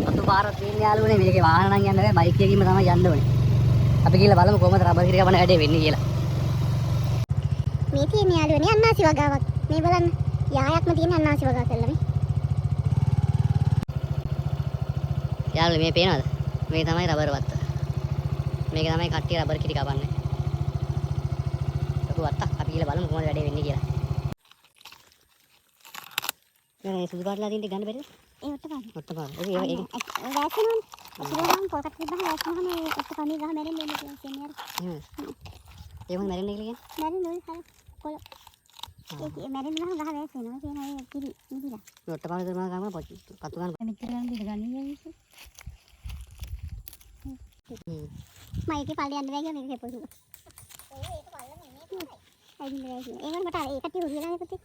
අතු පාර තියෙන යාළුවනේ මේකේ වාහන නම් යන්නේ නැහැ බයික් එකකින්ම තමයි යන්න ඕනේ. අපි ගිහලා බලමු කොහොමද රබර් කිරි කපන වැඩේ වෙන්නේ කියලා. මේ තියෙන යාළුවනේ අන්නාසි වගාවක්. මේ බලන්න. යායක්ම තියෙන අන්නාසි වගා කරලා මේ. යාළුවනේ මේ පේනවද? මේ තමයි රබර් වත්ත. මේක තමයි කට්ටිය රබර් කිරි කපන්නේ. ලොකු වත්තක්. අපි ගිහලා බලමු කොහොමද වැඩේ වෙන්නේ කියලා. මේ සුදු පාටලා තියෙන ටික ගන්න බැරිද? ඒ ඔට්ටපාන. ඔට්ටපාන. ඒක වැස්සෙනුනේ. සිරුරම් පොකට තිබ්බම වැස්සෙනම මේ ඔට්ටපානේ ගහ මැරෙන්නේ නේ කියලා කියන්නේ අර. ඒ මොකද මැරෙන්නේ කියලා කියන්නේ? මැරෙන්නේ ඔය හර කොළ. ඒ මැරෙන්න ගහ වැස්සෙනවා. කියන අය කිරි නිදිලා. ඔට්ටපාන කරනවා ගාම පතු ගන්න. මෙච්චර ගන්න දෙද ගන්නේ නේද? මම ඒකේ පල්ලේ යන්න බෑ කියලා මේක හෙපොසු. ඔව් ඒක පල්ලම ඉන්නේ. අයින් බෑ කියලා. ඒකට මට අර ඒකට හුරු වෙලා නේ පුතේ.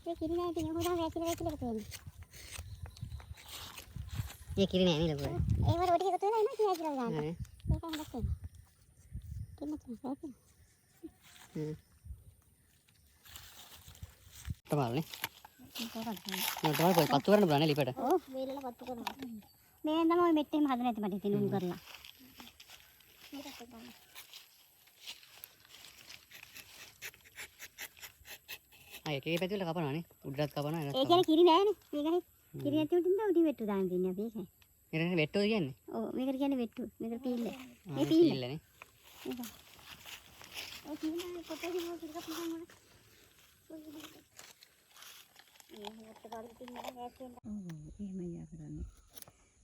ඒ කිරි නෑ ඉතින් හොදා වැසිලා තියෙන්නේ. ඒ කිරි නෑ නේද පුතේ? ඒව රොටි එකතු වෙලා ඉන්න කියලා කියලා ගන්න. ඒක හොඳක් තියෙනවා. කින්න තියෙනවා. ඔට්ටපානනේ. ඔට්ටපාන කොයි පත්තු කරන්න බලන්නේ ලිපට. ඔව් වේලලා පත්තු කරනවා. මේ නම් ඔය මෙට්ටේම හද නැති මට ඉතින් උන් කරලා. මේකට ගන්න. ආ ඒකේ පැති වල කපනවානේ. උඩට කපනවා එනත්. ඒ කියන්නේ කිරි නෑනේ. මේකනේ. කිරි නැති උටින්ද උඩින් වෙට්ටු දාන්න දෙන්නේ අපි ඒක. ඒකනේ වෙට්ටෝ කියන්නේ. ඔව් මේකට කියන්නේ වෙට්ටු. මේකට පීල්ල. මේ පීල්ලනේ. ඒක. ඔය කියන්නේ පොතේ මොකද කිරි කපනවා මොන.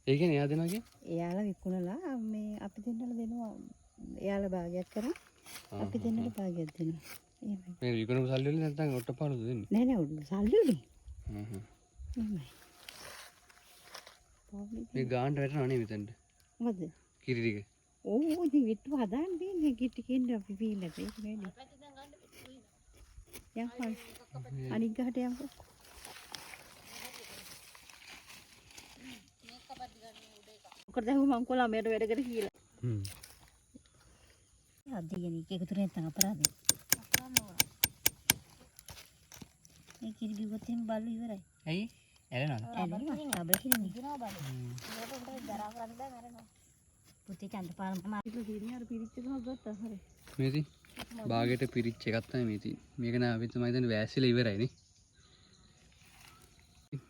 ඒ කියන්නේ එයා දෙනවා කියන්නේ? එයාලා විකුණලා මේ අපි දෙන්නට දෙනවා. එයාලා භාගයක් කරා අපි දෙන්නට භාගයක් දෙනවා. එහෙමයි. මේ විකුණපු සල්ලි වලින් නැත්නම් ඔට්ටපානද දෙන්නේ? නෑ නෑ සල්ලි වලින්. හ්ම්. එහෙමයි. මේ ගානට වැටෙනව නේ මෙතනට. මොකද? කිරි ටික. ඕ ඉතින් විත්තු හදාන්න දෙන්නේ කිටි කෙන්න අපි පීන්නට ඒක නෙන්නේ. යම්පන්. අනික් ගහට යම්පන්. මොකද මම කොලා මෙහෙට වැඩ කර කියලා. හ්ම්. අදිගෙන එකතු නැත්නම් අපරාධේ. මේ කිරි බිව්වොත් එහෙම බල්ලු ඉවරයි. ඇයි? ඇලෙනවද? ඇලෙනවා. රබර් කිරි නිදිනවා බල්ලු. ඒකට උන්ට ජරා කරන්න බෑ මැරෙනවා. පුතේ චන්ද පාරම මාරු කිරි අර පිරිච්ච ගහ ගත්තා හරි. මේ තියෙන බාගෙට පිරිච්ච එකක් තමයි මේ තියෙන්නේ. මේක නෑ අපි තමයි දැන් වැසිලා ඉවරයි නේ.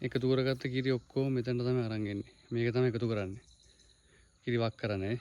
එකතු කරගත්ත කිරි ඔක්කොම මෙතනට තමයි අරන් එන්නේ. මේක තමයි එකතු කරන්නේ. කිරි වක් කරන්නේ.